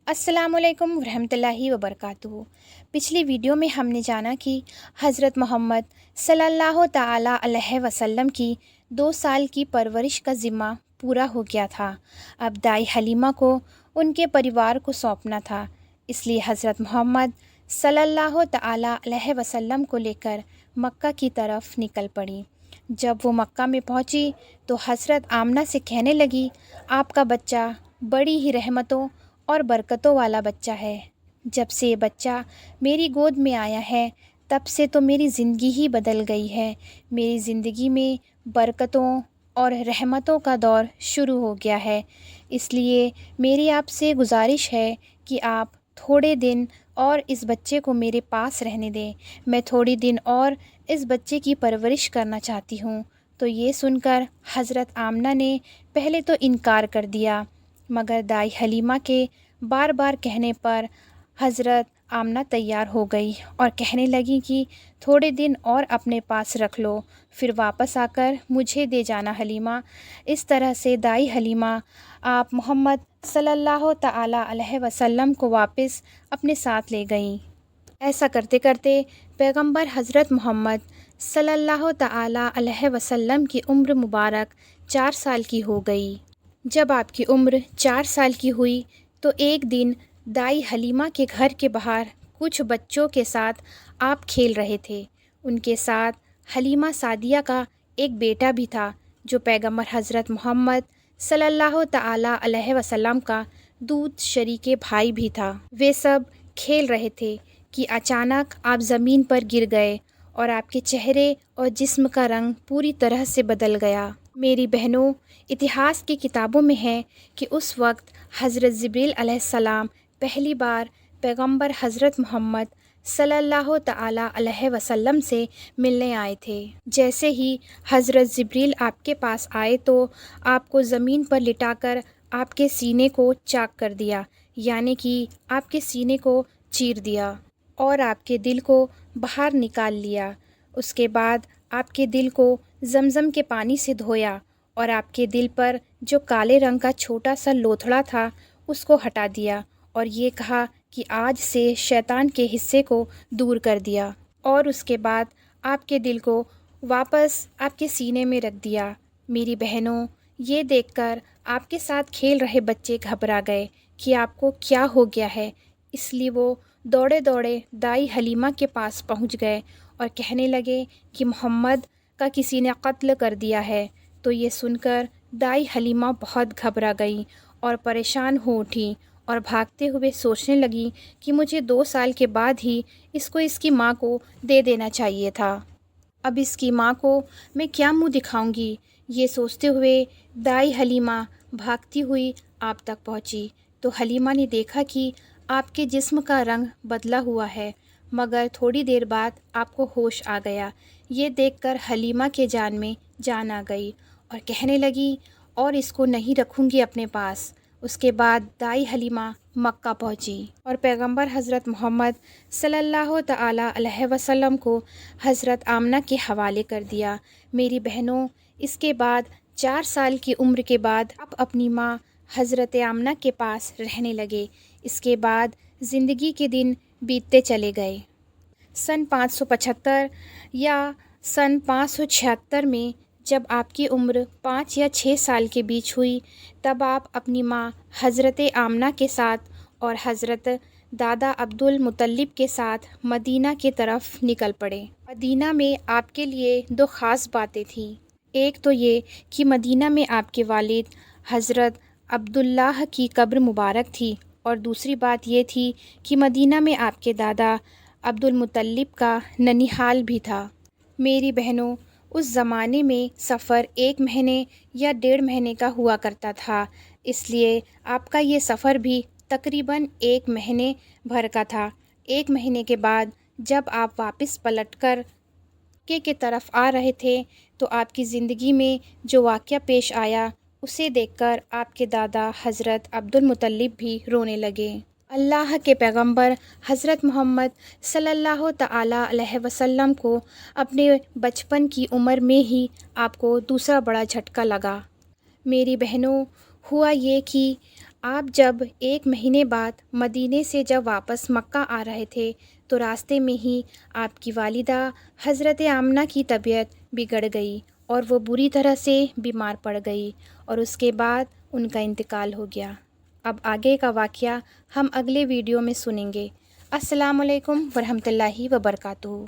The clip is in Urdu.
السلام علیکم ورحمۃ اللہ وبرکاتہ۔ پچھلی ویڈیو میں ہم نے جانا کہ حضرت محمد صلی اللہ تعالیٰ علیہ وسلم کی 2 سال کی پرورش کا ذمہ پورا ہو گیا تھا۔ اب دائی حلیمہ کو ان کے پریوار کو سونپنا تھا، اس لیے حضرت محمد صلی اللہ تعالیٰ علیہ وسلم کو لے کر مکہ کی طرف نکل پڑی۔ جب وہ مکہ میں پہنچی تو حضرت آمنہ سے کہنے لگی، آپ کا بچہ بڑی ہی رحمتوں اور برکتوں والا بچہ ہے۔ جب سے یہ بچہ میری گود میں آیا ہے تب سے تو میری زندگی ہی بدل گئی ہے۔ میری زندگی میں برکتوں اور رحمتوں کا دور شروع ہو گیا ہے، اس لیے میری آپ سے گزارش ہے کہ آپ تھوڑے دن اور اس بچے کو میرے پاس رہنے دیں۔ میں تھوڑی دن اور اس بچے کی پرورش کرنا چاہتی ہوں۔ تو یہ سن کر حضرت آمنہ نے پہلے تو انکار کر دیا، مگر دائی حلیمہ کے بار بار کہنے پر حضرت آمنہ تیار ہو گئی اور کہنے لگی کہ تھوڑے دن اور اپنے پاس رکھ لو، پھر واپس آ کر مجھے دے جانا حلیمہ۔ اس طرح سے دائی حلیمہ آپ محمد صلی اللہ تعالیٰ علیہ وسلم کو واپس اپنے ساتھ لے گئیں۔ ایسا کرتے کرتے پیغمبر حضرت محمد صلی اللہ تعالیٰ علیہ وسلم کی عمر مبارک 4 سال کی ہو گئی۔ جب آپ کی عمر 4 سال کی ہوئی تو ایک دن دائی حلیمہ کے گھر کے باہر کچھ بچوں کے ساتھ آپ کھیل رہے تھے۔ ان کے ساتھ حلیمہ سعدیہ کا ایک بیٹا بھی تھا جو پیغمبر حضرت محمد صلی اللہ تعالیٰ علیہ وسلم کا دودھ شریک بھائی بھی تھا۔ وہ سب کھیل رہے تھے کہ اچانک آپ زمین پر گر گئے اور آپ کے چہرے اور جسم کا رنگ پوری طرح سے بدل گیا۔ میری بہنوں، اتہاس کی کتابوں میں ہے کہ اس وقت حضرت جبریل علیہ السلام پہلی بار پیغمبر حضرت محمد صلی اللہ تعالیٰ علیہ وسلم سے ملنے آئے تھے۔ جیسے ہی حضرت جبریل آپ کے پاس آئے تو آپ کو زمین پر لٹا کر آپ کے سینے کو چاک کر دیا، یعنی کہ آپ کے سینے کو چیر دیا اور آپ کے دل کو باہر نکال لیا۔ اس کے بعد آپ کے دل کو زمزم کے پانی سے دھویا اور آپ کے دل پر جو کالے رنگ کا چھوٹا سا لوتھڑا تھا اس کو ہٹا دیا اور یہ کہا کہ آج سے شیطان کے حصے کو دور کر دیا، اور اس کے بعد آپ کے دل کو واپس آپ کے سینے میں رکھ دیا۔ میری بہنوں، یہ دیکھ کر آپ کے ساتھ کھیل رہے بچے گھبرا گئے کہ آپ کو کیا ہو گیا ہے، اس لیے وہ دوڑے دوڑے دائی حلیمہ کے پاس پہنچ گئے اور کہنے لگے کہ محمد کا کسی نے قتل کر دیا ہے۔ تو یہ سن کر دائی حلیمہ بہت گھبرا گئیں اور پریشان ہو اٹھیں اور بھاگتے ہوئے سوچنے لگیں کہ مجھے 2 سال کے بعد ہی اس کو اس کی ماں کو دے دینا چاہیے تھا۔ اب اس کی ماں کو میں کیا منہ دکھاؤں گی؟ یہ سوچتے ہوئے دائی حلیمہ بھاگتی ہوئی آپ تک پہنچی تو حلیمہ نے دیکھا کہ آپ کے جسم کا رنگ بدلا ہوا ہے، مگر تھوڑی دیر بعد آپ کو ہوش آ گیا۔ یہ دیکھ کر حلیمہ کے جان میں جان آ گئی اور کہنے لگی اور اس کو نہیں رکھوں گی اپنے پاس۔ اس کے بعد دائی حلیمہ مکہ پہنچی اور پیغمبر حضرت محمد صلی اللہ تعالیٰ علیہ وسلم کو حضرت آمنہ کے حوالے کر دیا۔ میری بہنوں، اس کے بعد 4 سال کی عمر کے بعد آپ اپنی ماں حضرت آمنہ کے پاس رہنے لگے۔ اس کے بعد زندگی کے دن بیتتے چلے گئے۔ سن 575 یا سن 576 میں جب آپ کی عمر 5 یا 6 سال کے بیچ ہوئی تب آپ اپنی ماں حضرت آمنہ کے ساتھ اور حضرت دادا عبد المطلب کے ساتھ مدینہ کی طرف نکل پڑے۔ مدینہ میں آپ کے لیے 2 خاص باتیں تھیں۔ ایک تو یہ کہ مدینہ میں آپ کے والد حضرت عبداللہ کی قبر مبارک تھی، اور دوسری بات یہ تھی کہ مدینہ میں آپ کے دادا عبد المطلب کا ننیحال بھی تھا۔ میری بہنوں، اس زمانے میں سفر 1 مہینے یا 1.5 مہینے کا ہوا کرتا تھا، اس لیے آپ کا یہ سفر بھی تقریباً 1 مہینے بھر کا تھا۔ 1 مہینے کے بعد جب آپ واپس پلٹ کر مکے کی طرف آ رہے تھے تو آپ کی زندگی میں جو واقعہ پیش آیا اسے دیکھ کر آپ کے دادا حضرت عبد المطلب بھی رونے لگے۔ اللہ کے پیغمبر حضرت محمد صلی اللہ تعالیٰ علیہ وسلم کو اپنے بچپن کی عمر میں ہی آپ کو دوسرا بڑا جھٹکا لگا۔ میری بہنوں، ہوا یہ کہ آپ جب 1 مہینے بعد مدینے سے جب واپس مکہ آ رہے تھے تو راستے میں ہی آپ کی والدہ حضرت آمنہ کی طبیعت بگڑ گئی اور وہ بری طرح سے بیمار پڑ گئی اور اس کے بعد ان کا انتقال ہو گیا۔ اب آگے کا واقعہ ہم اگلے ویڈیو میں سنیں گے۔ السلام علیکم ورحمۃ اللہ وبرکاتہ۔